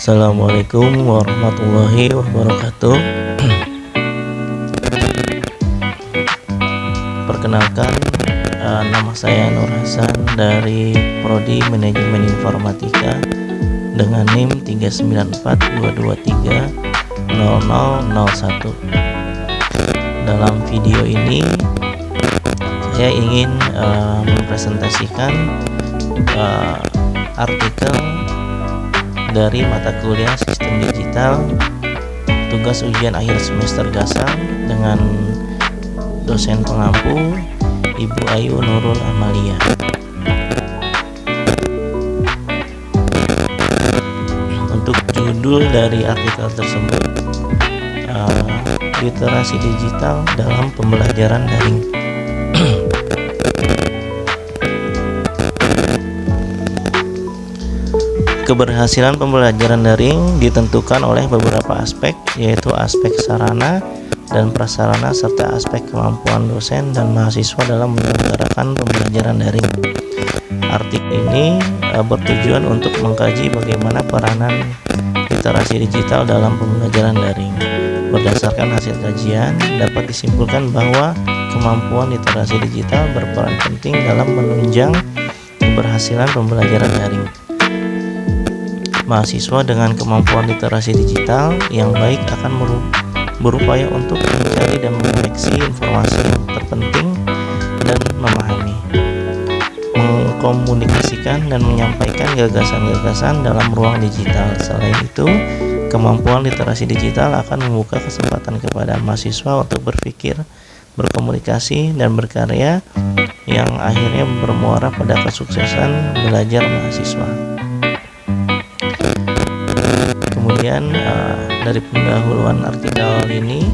Assalamualaikum warahmatullahi wabarakatuh. Perkenalkan, nama saya Nur Hasan dari Prodi Manajemen Informatika dengan NIM 39422300001. Dalam video ini saya ingin mempresentasikan artikel dari mata kuliah Sistem Digital tugas ujian akhir semester Gasal dengan dosen pengampu Ibu Ayu Nurul Amalia. Untuk judul dari artikel tersebut, literasi digital dalam pembelajaran daring. Keberhasilan pembelajaran daring ditentukan oleh beberapa aspek, yaitu aspek sarana dan prasarana serta aspek kemampuan dosen dan mahasiswa dalam menyelenggarakan pembelajaran daring. Artikel ini bertujuan untuk mengkaji bagaimana peranan literasi digital dalam pembelajaran daring. Berdasarkan hasil kajian, dapat disimpulkan bahwa kemampuan literasi digital berperan penting dalam menunjang keberhasilan pembelajaran daring. Mahasiswa dengan kemampuan literasi digital yang baik akan berupaya untuk mencari dan mengoleksi informasi yang terpenting dan memahami, mengkomunikasikan dan menyampaikan gagasan-gagasan dalam ruang digital. Selain itu, kemampuan literasi digital akan membuka kesempatan kepada mahasiswa untuk berpikir, berkomunikasi, dan berkarya yang akhirnya bermuara pada kesuksesan belajar mahasiswa. Kemudian dari pendahuluan artikel ini,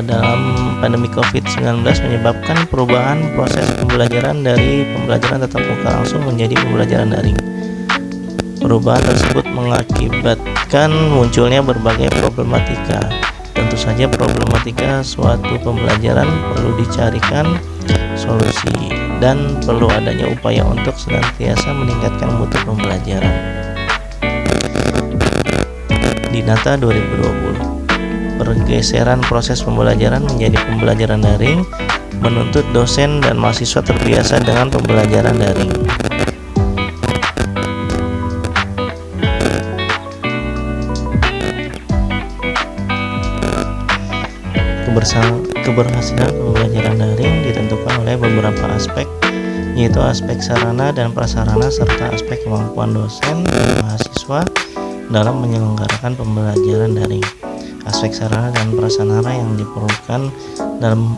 dalam pandemi COVID-19 menyebabkan perubahan proses pembelajaran dari pembelajaran tatap muka langsung menjadi pembelajaran daring. Perubahan tersebut mengakibatkan munculnya berbagai problematika. Tentu saja problematika suatu pembelajaran perlu dicarikan solusi dan perlu adanya upaya untuk senantiasa meningkatkan mutu pembelajaran. Dinata 2020, pergeseran proses pembelajaran menjadi pembelajaran daring menuntut dosen dan mahasiswa terbiasa dengan pembelajaran daring. Keberhasilan pembelajaran daring ditentukan oleh beberapa aspek, yaitu aspek sarana dan prasarana serta aspek kemampuan dosen dan mahasiswa dalam menyelenggarakan pembelajaran daring. Aspek sarana dan prasarana yang diperlukan dalam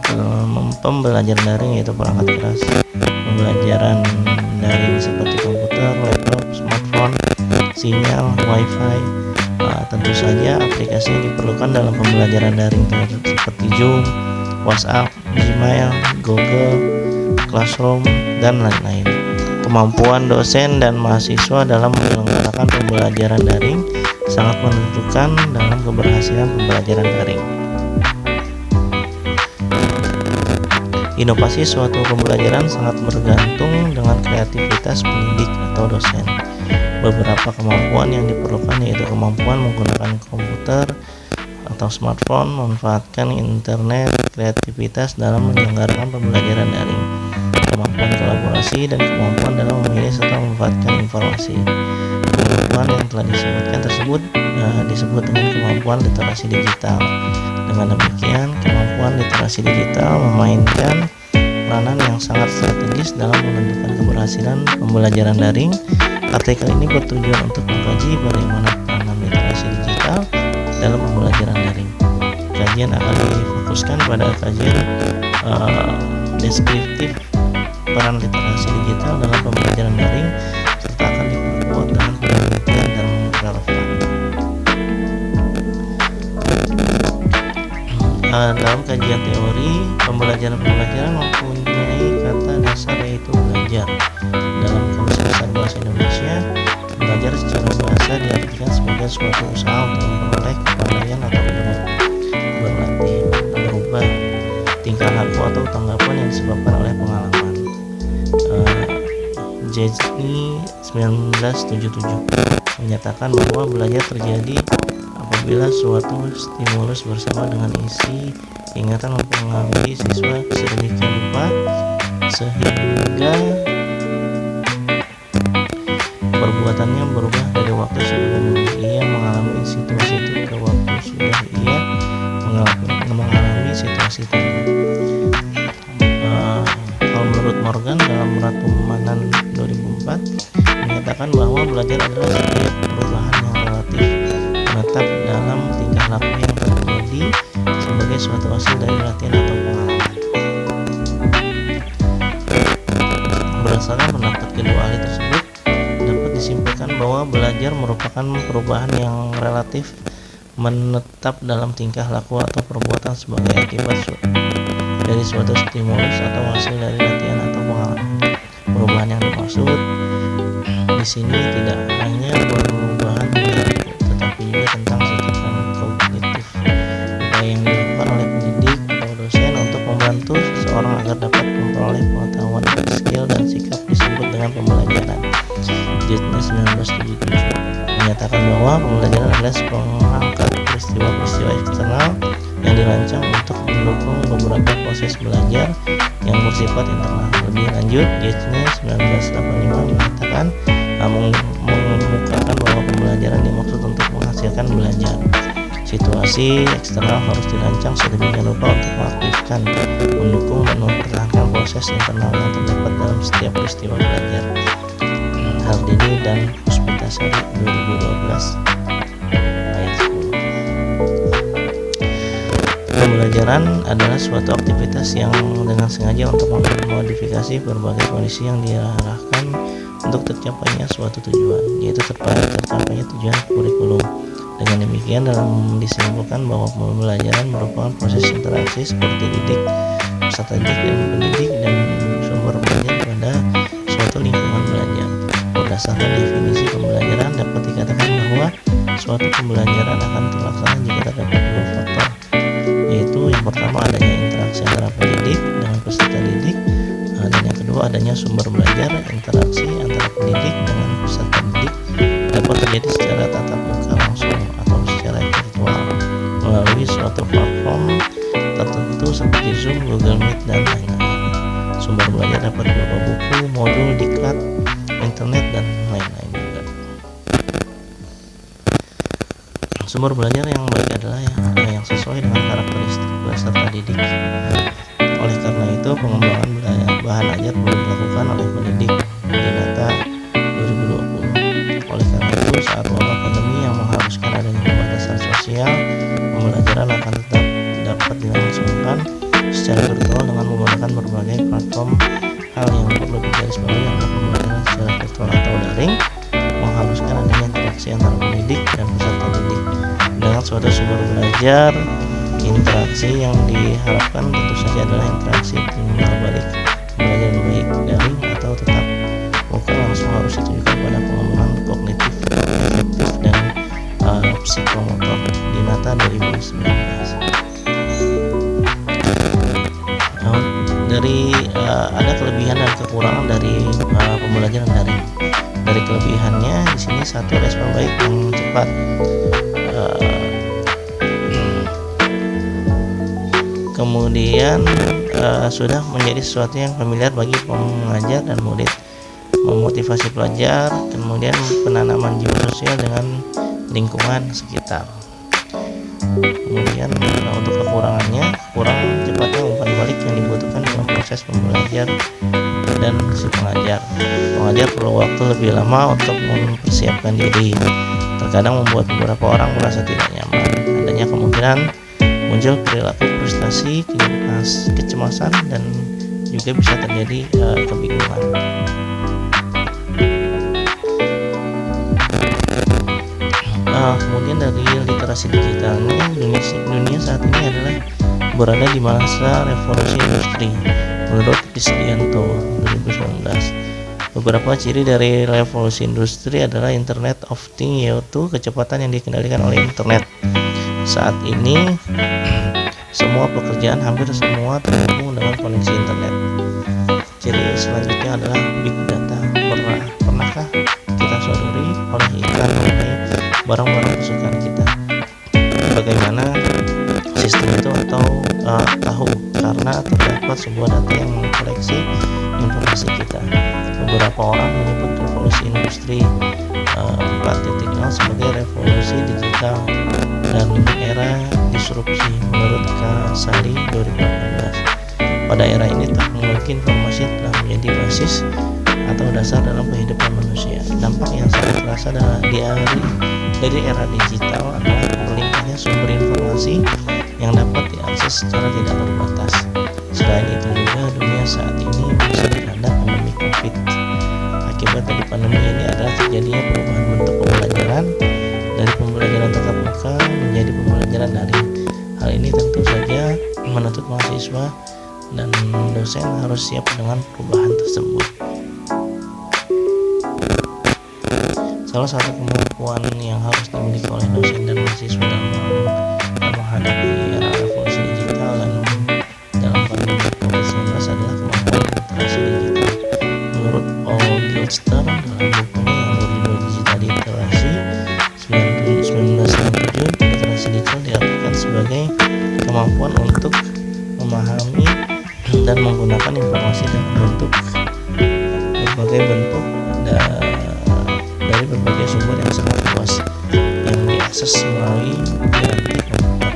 pembelajaran daring yaitu perangkat keras pembelajaran daring seperti komputer, laptop, smartphone, sinyal, wifi. Tentu saja aplikasi yang diperlukan dalam pembelajaran daring seperti Zoom, WhatsApp, Gmail, Google Classroom, dan lain-lain. Kemampuan dosen dan mahasiswa dalam menyelenggarakan pembelajaran daring sangat menentukan dalam keberhasilan pembelajaran daring. Inovasi suatu pembelajaran sangat bergantung dengan kreativitas pendidik atau dosen. Beberapa kemampuan yang diperlukan yaitu kemampuan menggunakan komputer atau smartphone, memanfaatkan internet, kreativitas dalam menyelenggarakan pembelajaran daring, kemampuan kolaborasi, dan kemampuan dalam memilih serta memanfaatkan informasi. Kemampuan yang telah disebutkan tersebut disebut dengan kemampuan literasi digital. Dengan demikian, kemampuan literasi digital memainkan peranan yang sangat strategis dalam menentukan keberhasilan pembelajaran daring. Artikel ini bertujuan untuk mengkaji bagaimana peranan literasi digital dalam pembelajaran daring. Kajian akan difokuskan pada kajian deskriptif peran literasi digital dalam pembelajaran daring serta akan diperkuat dengan penelitian dan relevan. Dalam kajian teori, pembelajaran mempunyai kata dasar yaitu belajar. Dalam Kamus Besar Bahasa Indonesia, belajar secara bahasa diartikan sebagai suatu usaha untuk memperoleh kepandaian atau ilmu, berlatih, merubah tingkah laku atau tanggapan yang disebabkan oleh pengalaman. Jazzy 1977. menyatakan bahwa belajar terjadi apabila suatu stimulus bersama dengan isi ingatan mempengaruhi siswa sedemikian rupa sehingga perbuatannya berubah dari waktu sebelum ia mengalami situasi itu ke waktu sudah ia mengalami situasi tadi. Kalau menurut Morgan dalam Ratu Manan 2004 menyatakan bahwa belajar adalah setiap perubahan yang relatif menetap dalam tingkah laku yang terjadi sebagai suatu hasil dari latihan atau pengalaman. Berdasarkan pendapat kedua ahli tersebut, dapat disimpulkan bahwa belajar merupakan perubahan yang relatif menetap dalam tingkah laku atau perbuatan sebagai akibat dari suatu stimulus atau hasil dari latihan atau pengalaman. Perubahan yang dimaksud di sini tidak hanya perubahan perilaku, tetapi juga tentang sikap dan kognitif, upaya yang dilakukan oleh pendidik atau dosen untuk membantu seseorang agar dapat memperoleh pengetahuan, skill dan sikap disebut dengan pembelajaran. Jetnya 1977 menyatakan bahwa pembelajaran adalah perangkat peristiwa-peristiwa eksternal yang dirancang untuk mendukung beberapa proses belajar yang bersifat internal. Lebih lanjut, Jetnya 1985 mengatakan mengemukakan bahwa pembelajaran dimaksud untuk menghasilkan belajar. Situasi eksternal harus dirancang sedemikian rupa untuk mengaktifkan, mendukung dan mempertahankan proses internal yang terdapat dalam setiap peristiwa belajar. Hardini dan Puspitasari 2012 ayat 10. Pembelajaran adalah suatu aktivitas yang dengan sengaja untuk memodifikasi berbagai kondisi yang diarahkan untuk tercapainya suatu tujuan, yaitu tercapainya tujuan kurikulum. Dengan demikian, dalam disimpulkan bahwa pembelajaran merupakan proses interaksi seperti didik, peserta didik dan pendidik dan sumber belajar pada suatu lingkungan belajar. Berdasarkan definisi pembelajaran, dapat dikatakan bahwa suatu pembelajaran akan terlaksana jika terdapat dua faktor, yaitu yang pertama adanya interaksi antara pendidik dengan peserta didik, dan yang kedua adanya sumber belajar. Interaksi antara pendidik dengan peserta didik dapat terjadi secara tatap muka langsung atau secara virtual melalui suatu platform tertentu seperti Zoom, Google Meet, dan lain-lain. Sumber belajar dapat berupa buku, modul, diklat, internet, dan lain-lain juga. Sumber belajar yang baik adalah yang sesuai dengan karakteristik peserta didik. Oleh karena itu, pengembangan bahan ajar perlu dilakukan oleh pendidik. Dinata 2020. Oleh karena itu, saat wabah pandemi yang mengharuskan adanya pembatasan sosial, pembelajaran akan tetap dapat dilangsungkan secara virtual dengan menggunakan berbagai platform. Hal yang perlu digarisbawahi adalah pembelajaran secara virtual atau daring mengharuskan adanya interaksi antara pendidik dan peserta didik. Dengan suatu sumber belajar, interaksi yang diharapkan tentu saja adalah interaksi timbal balik. Belajar baik daring atau tetap muka langsung harus ditujukan pada pengembangan kognitif, afektif, dan psikomotor. Dinata 2019. Ada kelebihan dan kekurangan dari pembelajaran daring. Dari kelebihannya di sini satu, respon baik yang cepat. Kemudian sudah menjadi sesuatu yang familiar bagi pengajar dan murid, memotivasi pelajar, kemudian penanaman jiwa sosial dengan lingkungan sekitar. Kemudian untuk kekurangannya, kurang cepatnya umpan balik yang dibutuhkan dalam proses pembelajar dan si pengajar. Pengajar perlu waktu lebih lama untuk mempersiapkan diri. Terkadang membuat beberapa orang merasa tidak nyaman. Adanya kemungkinan muncul perilaku frustasi, kecemasan, dan juga bisa terjadi kebingungan. Kemudian dari literasi digitalnya, dunia saat ini adalah berada di masa revolusi industri. Menurut Krisdianto 2019, beberapa ciri dari revolusi industri adalah Internet of Things, yaitu kecepatan yang dikendalikan oleh internet. Saat ini semua pekerjaan hampir semua terhubung dengan koneksi internet. Ciri selanjutnya adalah big data. Pernahkah kita sadari oleh iklan beberapa orang menyebut revolusi industri 4.0 sebagai revolusi digital dan era disrupsi menurut Kasari 2018. Pada era ini teknologi informasi telah menjadi basis atau dasar dalam kehidupan manusia. Dampak yang sangat terasa dari era digital adalah berlimpahnya sumber informasi yang dapat diakses secara tidak terbatas. Selain itu juga dunia saat ini bisa dilanda pandemi COVID. Akibat dari pandemi ini adalah terjadinya perubahan bentuk pembelajaran dari pembelajaran tatap muka menjadi pembelajaran daring. Hal ini tentu saja menuntut mahasiswa dan dosen harus siap dengan perubahan tersebut. Salah satu kemampuan yang harus dimiliki oleh dosen dan mahasiswa dalam menghadapi era revolusi digital dan dalam pandemi COVID-19 adalah kemampuan literasi digital. Menurut Paul Gilster dalam bukunya yang berjudul Digital Literasi 1997, literasi digital diartikan sebagai kemampuan untuk memahami dan menggunakan informasi dalam berbagai bentuk dari berbagai sumber yang sangat luas yang diakses melalui piranti komputer.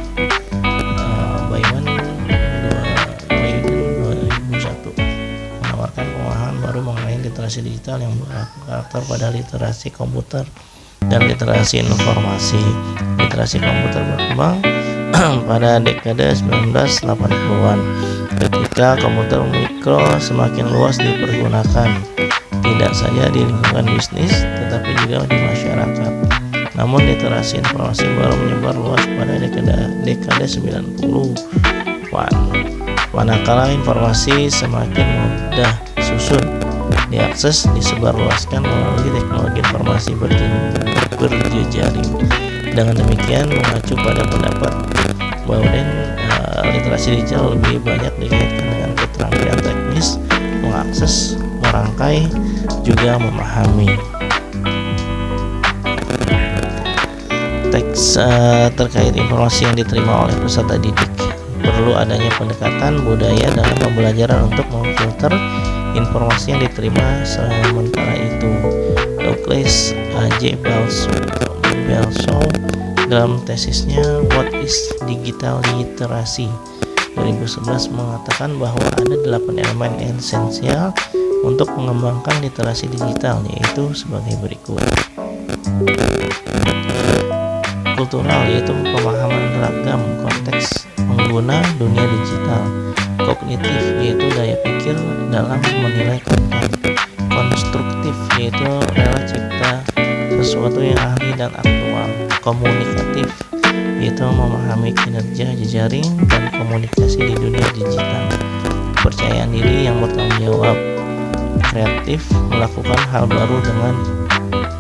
Bayman 2001 menawarkan pemahaman baru mengenai literasi digital yang berkarakter pada literasi komputer dan literasi informasi. Literasi komputer berkembang pada dekade 1980-an ketika komputer mikro semakin luas dipergunakan, tidak saja di lingkungan bisnis tetapi juga di masyarakat. Namun literasi informasi baru menyebar luas pada dekade 90-an. Manakala informasi semakin mudah susun, diakses, disebarluaskan melalui teknologi informasi berjejaring. Dengan demikian mengacu pada pendapat Bowden, literasi digital lebih banyak dikaitkan dengan keterampilan teknis, mengakses, merangkai, juga memahami. Teks terkait informasi yang diterima oleh peserta didik. Perlu adanya pendekatan budaya dalam pembelajaran untuk memfilter informasi yang diterima. Sementara itu, Douglas J. Belsow dalam tesisnya What is Digital Literacy 2011 mengatakan bahwa ada 8 elemen esensial untuk mengembangkan literasi digital, yaitu sebagai berikut. Kultural, yaitu pemahaman ragam konteks pengguna dunia digital. Kognitif, yaitu daya pikir dalam menilai konten. Konstruktif, yaitu rela cipta sesuatu yang ahli dan aktual. Komunikatif, yaitu memahami kinerja jejaring dan komunikasi di dunia digital. Kepercayaan diri yang bertanggung jawab. Kreatif, melakukan hal baru dengan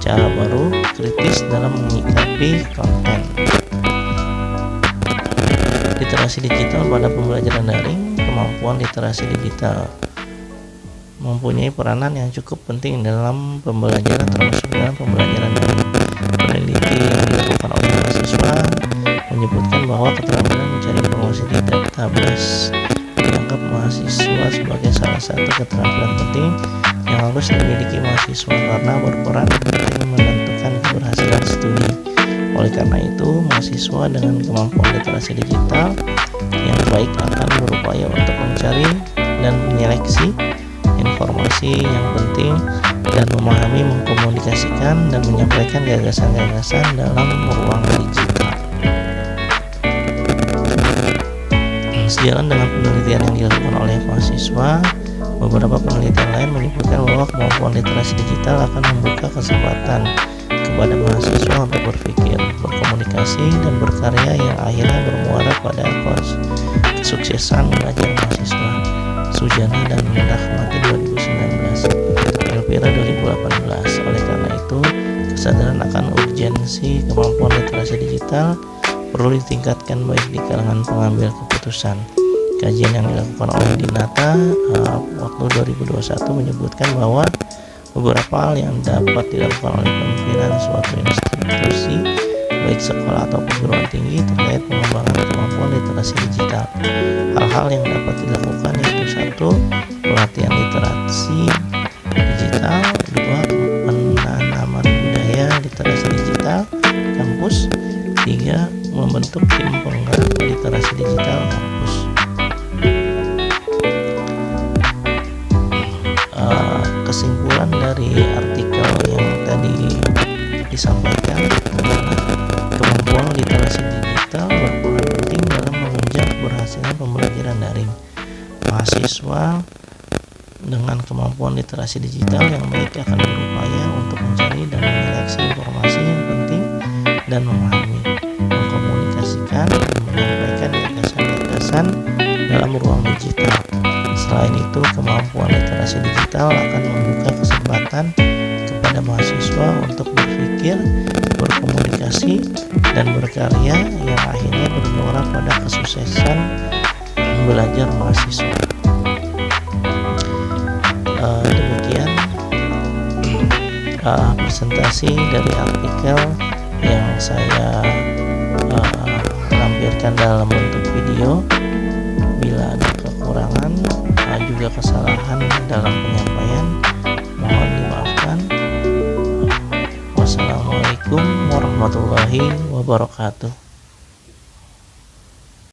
cara baru. Kritis dalam menyikapi konten. Literasi digital pada pembelajaran daring. Kemampuan literasi digital mempunyai peranan yang cukup penting dalam pembelajaran, termasuk dalam pembelajaran daring. Peneliti yang dilakukan oleh mahasiswa menyebutkan bahwa keterampilan mencari informasi di database dianggap mahasiswa sebagai salah satu keterampilan penting yang harus dimiliki mahasiswa karena berperan penting menentukan keberhasilan studi. Oleh karena itu, mahasiswa dengan kemampuan literasi digital yang baik akan berupaya untuk mencari dan menyeleksi informasi yang penting dan memahami, mengkomunikasikan, dan menyampaikan gagasan-gagasan dalam ruang digital. Sejalan dengan penelitian yang dilakukan oleh mahasiswa, beberapa penelitian lain menyebutkan bahwa kemampuan literasi digital akan membuka kesempatan kepada mahasiswa untuk berpikir, berkomunikasi, dan berkarya yang akhirnya bermuara pada kesuksesan belajar mahasiswa. Sujana dan Rahmati 2019, Elvira 2018. Oleh karena itu, kesadaran akan urgensi kemampuan literasi digital perlu ditingkatkan baik di kalangan pengambil keputusan. Kajian yang dilakukan oleh Dinata waktu 2021 menyebutkan bahwa beberapa hal yang dapat dilakukan oleh pimpinan suatu institusi, baik sekolah atau perguruan tinggi, terkait pengembangan kemampuan literasi digital. Hal-hal yang dapat dilakukan yaitu 1. Pelatihan literasi digital. 2. Penanaman budaya literasi digital kampus. 3. Membentuk tim penggerak literasi digital kampus. Kesimpulan dari artikel yang tadi disampaikan adalah kemampuan literasi digital berperan penting dalam menunjang keberhasilan pembelajaran daring. Mahasiswa dengan kemampuan literasi digital yang baik akan berupaya untuk mencari dan menyeleksi informasi yang penting dan memahami, mengkomunikasikan, dan menyampaikan gagasan-gagasan dalam ruang digital. Selain itu, kemampuan literasi digital akan membuka kesempatan kepada mahasiswa untuk berpikir, berkomunikasi, dan berkarya yang akhirnya bermuara pada kesuksesan belajar mahasiswa. Demikian presentasi dari artikel yang saya lampirkan dalam bentuk video. Bila ada kekurangan juga kesalahan dalam penyampaian, mohon dimaafkan. Wassalamualaikum warahmatullahi wabarakatuh.